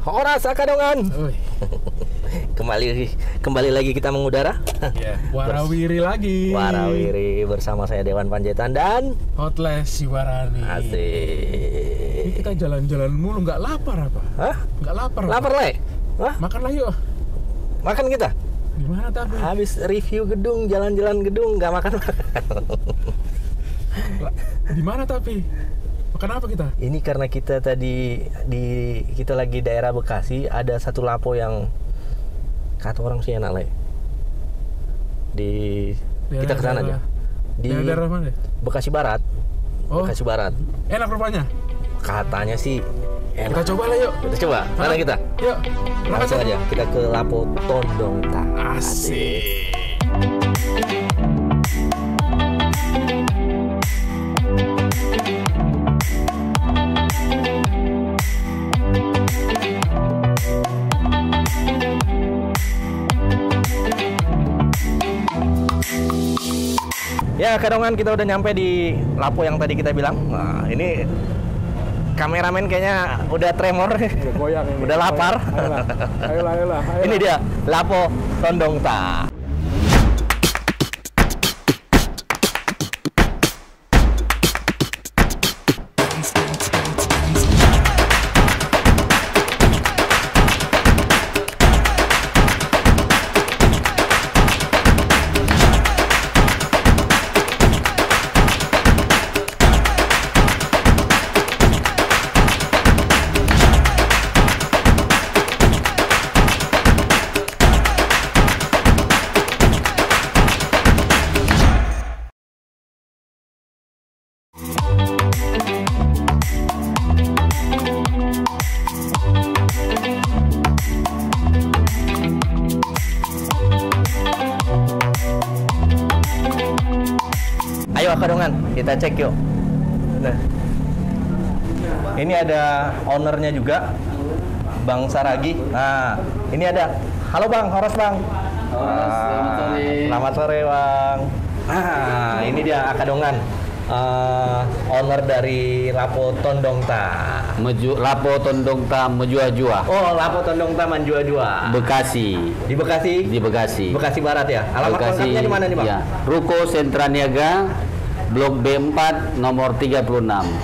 Horas Akadongan. Uy. Kembali lagi kita mengudara. Yeah. Warawiri lagi. Warawiri bersama saya Dewan Panjaitan dan Hotles Siwarani. Asik. Ini kita jalan-jalan mulu, nggak lapar apa? Hah? Nggak lapar. Lapar, Le? Hah? Makanlah yuk. Makan kita? Di mana tapi? Habis review gedung, jalan-jalan gedung, nggak makan. Di mana tapi? Makan apa kita? Ini karena kita tadi kita lagi daerah Bekasi, ada satu lapo yang kata orang sih enak, Le. Kita kesana aja. Di daerah mana? Bekasi Barat. Oh. Bekasi Barat. Enak rupanya. Katanya sih enak. Kita coba lah yuk. Kita coba. Mana kita? Yuk. Langsung aja kita ke Lapo Tondongta. Asik. Ya, Kadongan, kita udah nyampe di Lapo yang tadi kita bilang. Nah, ini kameramen kayaknya udah tremor, Goyang ini. udah lapar. Ayolah. Ini dia Lapo Tondongta. Ayo Kadongan, kita cek yuk. Nah, ini ada ownernya juga, Bang Saragi. Nah, ini ada. Halo Bang, Horas Bang. Selamat sore. Selamat sore Bang. Nah, ini dia Kadongan, owner dari Lapo Tondongta. Lapo Tondongta Menjua-jua. Oh, Lapo Tondongta Menjua-jua. Bekasi. Di Bekasi? Di Bekasi. Bekasi Barat ya. Alamat Bekasi, kontaknya di mana nih Bang? Ya. Ruko Sentra Niaga, Blok B4, nomor 36.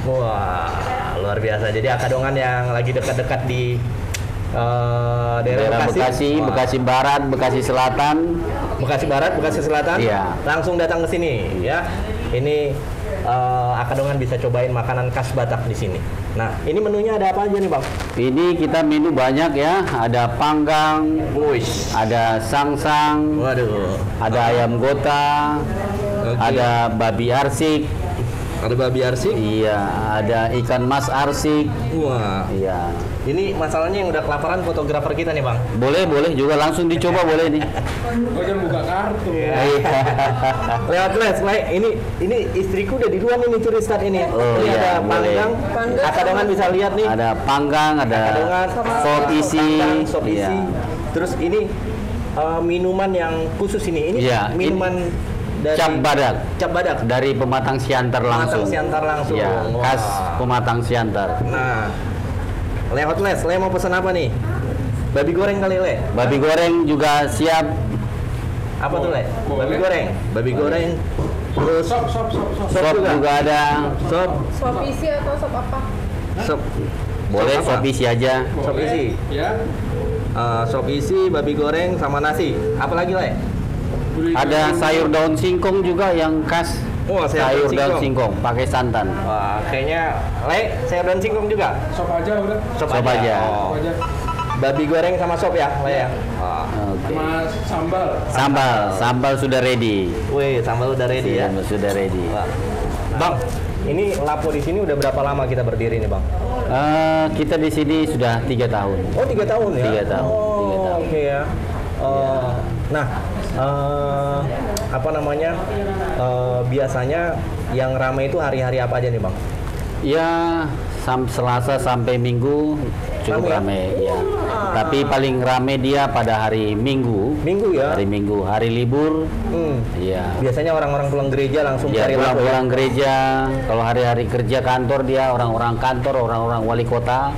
Wah, luar biasa. Jadi Kadongan yang lagi dekat-dekat di daerah Bekasi. Bekasi, Wah. Bekasi Barat, Bekasi Selatan. Bekasi Barat, Bekasi Selatan. Iya. Langsung datang ke sini ya. Ini Kadongan bisa cobain makanan khas Batak di sini. Nah, ini menunya ada apa aja nih Bang? Ini kita menu banyak ya. Ada panggang, Wush. ada sangsang, Waduh. ada ayam gota, Oke. ada babi arsik. Ada babi arsik. Iya, ada ikan mas arsik. Wah. Iya. Ini masalahnya yang udah kelaparan fotografer kita nih Bang. Boleh juga langsung dicoba boleh nih. Gua jangan buka kartu. Iya. Lewat les, ini istriku udah di luar nih curi start ini. Oh, Ini iya, ada boleh. panggang. Kadongan bisa lihat nih. Ada panggang, ada Kadongan sop isi. panggang, sop isi. Iya. Terus ini minuman yang khusus ini. Ini Iya, minuman dari Cap badak Cap badak. dari Pematang Siantar langsung. Pematang Siantar langsung. Iya, Wah. khas Pematang Siantar. Nah, lewat les, Le mau pesan apa nih? Babi goreng kali Le? Babi goreng juga siap. Apa tuh Le? Babi Boleh. goreng. Babi goreng. Terus Sop. Sop juga ada. Sop. Sop isi atau sop apa? Sop. Boleh Sop apa? sop isi aja. Sop isi. Ya. Sop isi, babi goreng sama nasi. Apa lagi Le? Ada sayur daun singkong juga yang khas. Oh, Sayur daun singkong pakai santan. Wah, kayaknya Le, sayur daun singkong juga. Sop aja udah. Sop Sop aja. Oh. Sop aja. Babi goreng sama sop ya, Le ya. Oh. Oke. Sama sambal. Sambal sudah ready. Wih, sambal udah ready ya. Sambal sudah ready. Wah. Bang, ini Lapo di sini udah berapa lama kita berdiri nih, Bang? Kita di sini sudah 3 tahun. Oh, 3 tahun ya? 3 tahun. Oh, 3 tahun. oke ya. Nah, apa namanya? Biasanya yang ramai itu hari-hari apa aja nih, Bang? Ya, Selasa sampai Minggu cukup Rame rame ya. Tapi paling rame dia pada hari Minggu. Minggu ya? Hari Minggu, hari libur. Iya. Biasanya orang-orang pulang gereja langsung Ya, cari lapo. pulang gereja. Kalau hari-hari kerja kantor dia orang-orang kantor, orang-orang wali kota.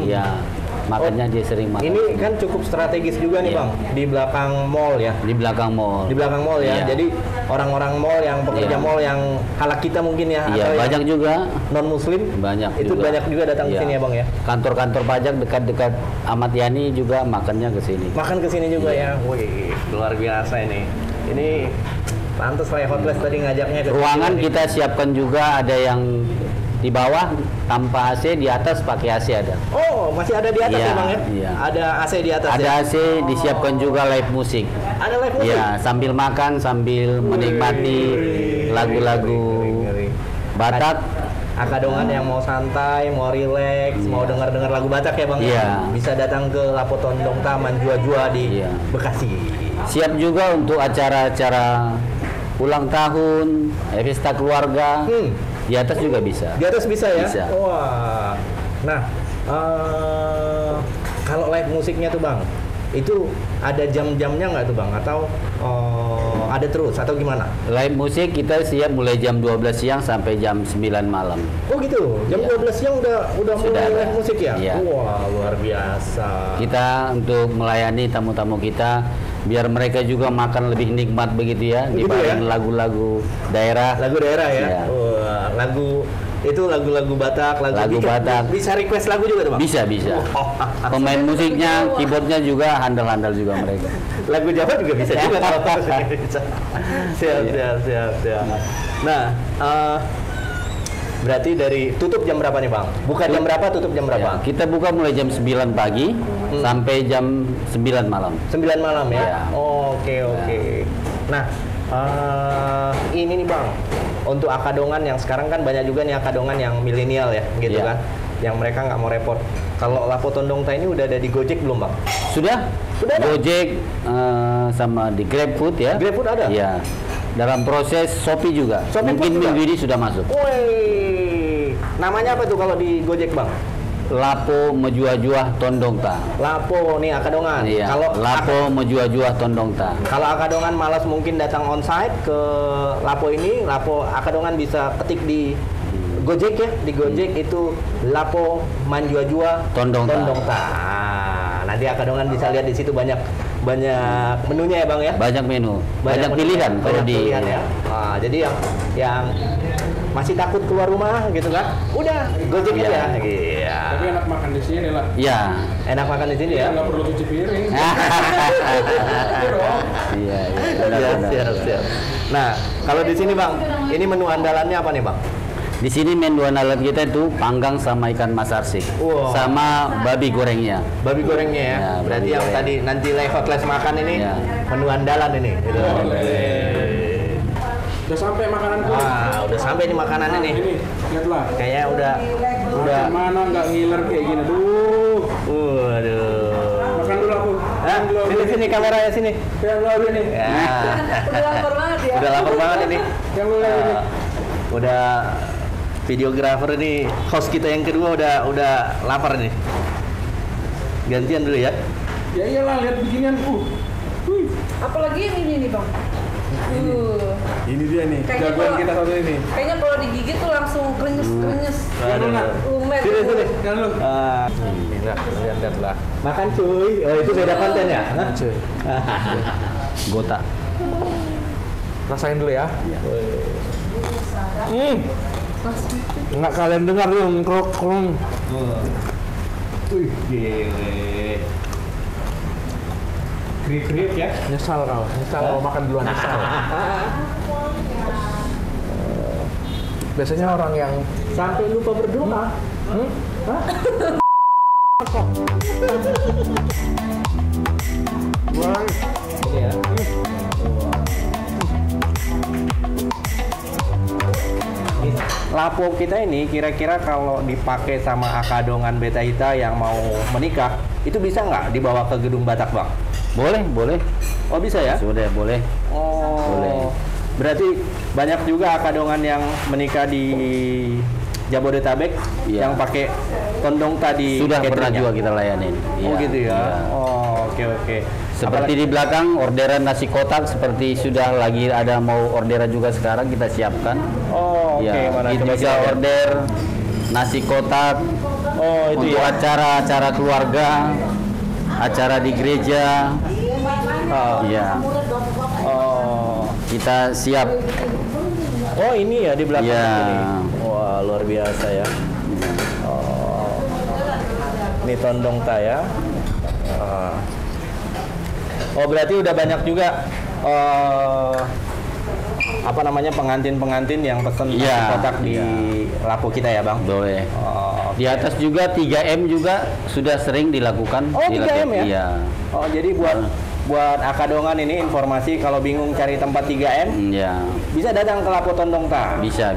Ya. makanya dia sering makan. Ini kan cukup strategis juga nih Iya. Bang, di belakang mall ya. Di belakang mall. Di belakang mall ya. Iya. Jadi orang-orang mall yang pekerja Iya. mall yang halak kita mungkin ya, Iya, atau banyak juga. non muslim Banyak itu juga. banyak juga datang ke Iya. sini ya Bang ya. Kantor-kantor pajak dekat-dekat Ahmad Yani juga makannya ke sini. Makan ke sini juga Iya. ya. Wih, luar biasa ini. Ini pantas lah ya Hotless tadi ngajaknya ke Ruangan sini. kita siapkan juga, ada yang di bawah tanpa AC, di atas pakai AC ada. Oh, masih ada di atas Iya, ya Bang ya? iya. Ada AC di atas Ada ya? AC, disiapkan juga live musik. Ada live musik? Ya, sambil makan, sambil menikmati lagu-lagu Ngeri. Batak. Akadongan yang mau santai, mau rileks, mau dengar-dengar lagu Batak ya Bang? Iya. Bisa datang ke Lapo Tondong Taman Jua-Jua di Iya. Bekasi. Siap juga untuk acara-acara ulang tahun, pesta keluarga. Di atas juga bisa. Di atas bisa ya? Bisa. Wah. Nah, kalau live musiknya tuh Bang, itu ada jam-jamnya nggak tuh Bang? Atau ada terus atau gimana? Live musik kita siap mulai jam 12 siang sampai jam 9 malam. Oh gitu, jam Iya. 12 siang udah Sudah mulai ada. live musik ya? Iya. Wah, luar biasa. Kita untuk melayani tamu-tamu kita biar mereka juga makan lebih nikmat begitu ya, Begitu dibanding ya? lagu-lagu daerah. Lagu daerah ya? Iya. Wah, lagu-lagu Batak, Lagu Batak. Bisa request lagu juga tuh Bang? Bisa. Pemain musiknya, keyboardnya juga handal-handal juga mereka. Lagu Jawa juga bisa juga kalau bisa. Siap. Nah, berarti dari tutup jam berapa nih Bang? Buka jam berapa, tutup jam Ya, berapa? kita buka mulai jam 9 pagi sampai jam 9 malam. 9 malam ya? Iya. Oke. Nah, ini nih Bang, untuk akadongan yang sekarang kan banyak juga nih akadongan yang milenial ya, gitu Iya. kan? Yang mereka nggak mau repot. Kalau Lapo Tondong Ta ini udah ada di Gojek belum Bang? Sudah? Sudah ada? Gojek sama di GrabFood ya. GrabFood ada? Iya. Dalam proses Shopee juga. Shopee Mungkin pun juga? minggu ini sudah masuk. Woi, namanya apa tuh kalau di Gojek Bang? Lapo Mejuah-juah Tondong Ta. Lapo nih akadongan. Iya. Kalau Lapo Mejuah-juah Tondong Ta. Kalau akadongan malas mungkin datang onsite ke Lapo ini, Lapo akadongan bisa ketik di Gojek ya, di Gojek itu Lapo Manjua-jua Tondong Ta. Ta. Nanti akadongan bisa lihat di situ banyak menunya ya Bang ya. Banyak menu, banyak menu, pilihan kalau banyak di pilihan ya. Nah, jadi yang masih takut keluar rumah gitu kan, udah Gojek Iya. aja. Iya. Tapi enak makan di sini lah. Ya. Enak makan di sini ya. Nggak perlu cuci piring. Iya, Siap. Nah, kalau di sini Bang, ini menu andalannya apa nih Bang? Di sini menu andalan kita itu panggang sama ikan mas arsik, Wow. sama babi gorengnya. Babi gorengnya ya. Ya, Berarti babi yang goreng. tadi nanti live Hotless makan ini Ya. menu andalan ini. Gitu. Udah sampai makananku. Wah, udah sampai nih makanan ini. Ini, lihatlah. Kayaknya udah. Mana nggak ngiler kayak gini. Duh. Waduh. Makan dulu aku. Hah? Sini kameranya sini. Yang lu ini. Ya. Udah lapar banget ya. Udah lapar banget ini. Yang lu ini. Udah videografer ini, host kita yang kedua udah lapar nih. Gantian dulu ya. Ya iyalah, lihat beginian. Wih. Apalagi yang ini nih Bang. Ini dia nih, Kayaknya jagoan kalau- kita satu ini. Kayaknya kalau digigit tuh langsung krenyes. Lumer. Sini. Kan lu. Lihat lah. Makan cuy. Oh, itu beda konten ya? Cuy. Gota. Rasain dulu ya. Nggak kalian dengar lu ngerok. Wih, gile. Krip-krip ya. Nyesal kau. Nyesal kau makan duluan nyesal. Biasanya orang yang Sampai lupa berdoa. Ini ya. Lapo kita ini kira-kira kalau dipakai sama akadongan Beta Hita yang mau menikah, itu bisa nggak dibawa ke gedung Batak Bang? Boleh. Oh bisa ya? Sudah boleh. Oh. Boleh. Berarti banyak juga akadongan yang menikah di Jabodetabek Iya. yang pakai tondong tadi. Sudah pernah juga kita layanin. Oh Iya, gitu ya. iya. Oh oke. Seperti di belakang orderan nasi kotak, seperti sudah lagi ada mau orderan juga sekarang kita siapkan. Oh oke. Ya, Mana kita coba bisa kita lihat. order nasi kotak Oh, itu untuk ya. acara-acara keluarga, acara di gereja. Oh. Iya, Oh. kita siap. Oh, ini ya di belakang Iya. sini. Wah, luar biasa ya. Oh. Ini Tondong Ta ya. Oh, berarti udah banyak juga apa namanya pengantin-pengantin yang pesen nasi Iya, kotak di iya. Lapo kita ya, Bang? Boleh. Oh, Di atas juga 3M juga sudah sering dilakukan. Oh, 3M ya? Iya. oh, jadi buat Akadongan ini informasi kalau bingung cari tempat 3M Iya. bisa datang ke Lapo Tondong Ta. Bisa.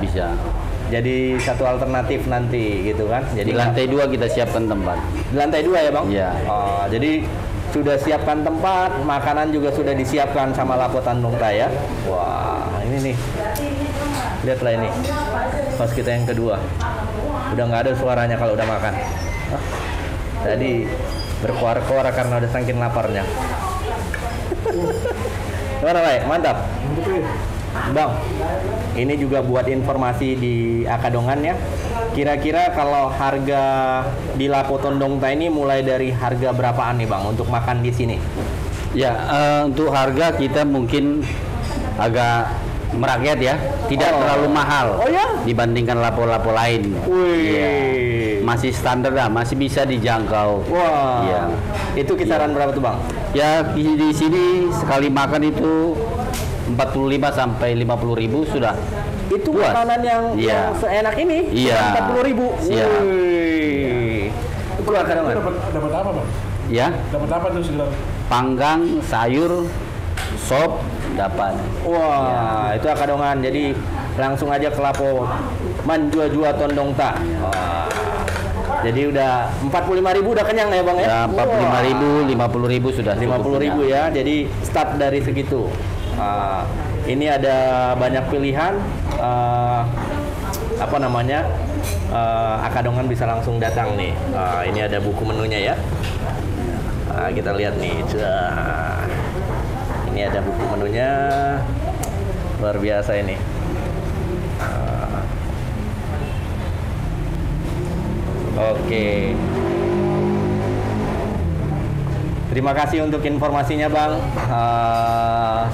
Jadi satu alternatif nanti gitu kan. Jadi Di lantai 2 kita siapkan tempat. di lantai 2 ya, Bang? Iya. Oh, jadi sudah siapkan tempat, makanan juga sudah disiapkan sama Lapo Tondong Ta ya. Wah, ini nih. Lihatlah ini. Pas kita yang kedua. Udah nggak ada suaranya kalau udah makan. Hah? Tadi berkuar-kuar karena udah saking laparnya. Gimana, Pak? Mantap. Bang, ini juga buat informasi di Akadongan ya. Kira-kira kalau harga di Lapo Tondong Ta ini mulai dari harga berapaan nih, Bang, untuk makan di sini? Ya, untuk harga kita mungkin agak merakyat ya, tidak terlalu mahal Oh ya? dibandingkan lapo-lapo lain. Wih. Iya. Masih standar lah, masih bisa dijangkau. Wah. Iya. Itu kisaran berapa tuh, Bang? Ya di sini sekali makan itu 45 sampai 50 ribu sudah. Itu puas. makanan yang Iya. seenak ini Iya. 40.000. Siap. Wih. Itu Akadongan. Dapat apa, Bang? Ya, Dapat apa tuh sekitar? panggang, sayur, sop dapat. Wah, itu Akadongan. Jadi langsung aja ke Lapo Manjua-jua Tondong Ta. Wah. Jadi udah 45.000 udah kenyang ya, Bang ya? Ya 45.000, 50.000 sudah. 50.000 ya. Jadi start dari segitu. Ini ada banyak pilihan. Apa namanya? Akadongan bisa langsung datang nih. Ini ada buku menunya ya. Kita lihat nih. Ini ada buku menunya. Luar biasa ini. Oke. Terima kasih untuk informasinya, Bang.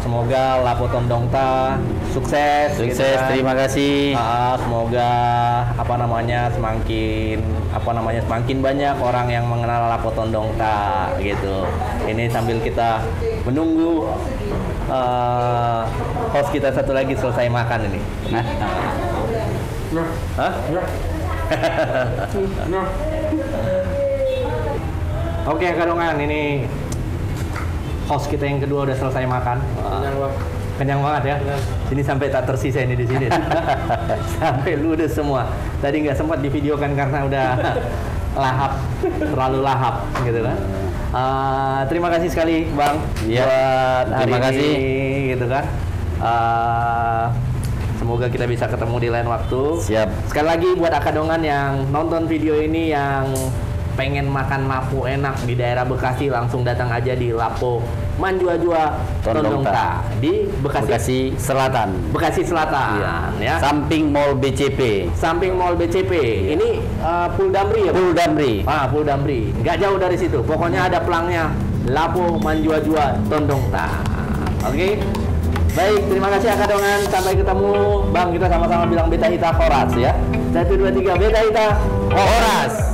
Semoga Lapo Tondong Ta sukses. Sukses, gitu kan. terima kasih. Semoga semakin banyak orang yang mengenal Lapo Tondong Ta gitu. Ini sambil kita menunggu host kita satu lagi selesai makan ini. Hah? Oke, Akadongan, ini host kita yang kedua udah selesai makan. Kenyang banget ya. Sini sampai tak tersisa ini di sini. Sampai ludes semua. Tadi nggak sempat divideokan karena udah terlalu lahap gitu kan. Terima kasih sekali, Bang, Ya, buat hari terima kasih. ini gitu kan. Semoga kita bisa ketemu di lain waktu. Siap. Sekali lagi buat Akadongan yang nonton video ini yang pengen makan lapo enak di daerah Bekasi, langsung datang aja di Lapo Manjua-jua Tondong Ta di Bekasi Selatan. Bekasi Selatan ya. Samping Mall BCP. Samping Mall BCP. Ini Pul Damri ya, Bang? Pul Damri. Pul Damri. Nggak jauh dari situ. Pokoknya ada pelangnya Lapo Manjua-jua Tondong Ta. Oke. Baik, terima kasih Akadongan. Sampai ketemu, Bang. Kita sama-sama bilang Beta Hita Horas ya. 1, 2, 3, Beta Hita Horas.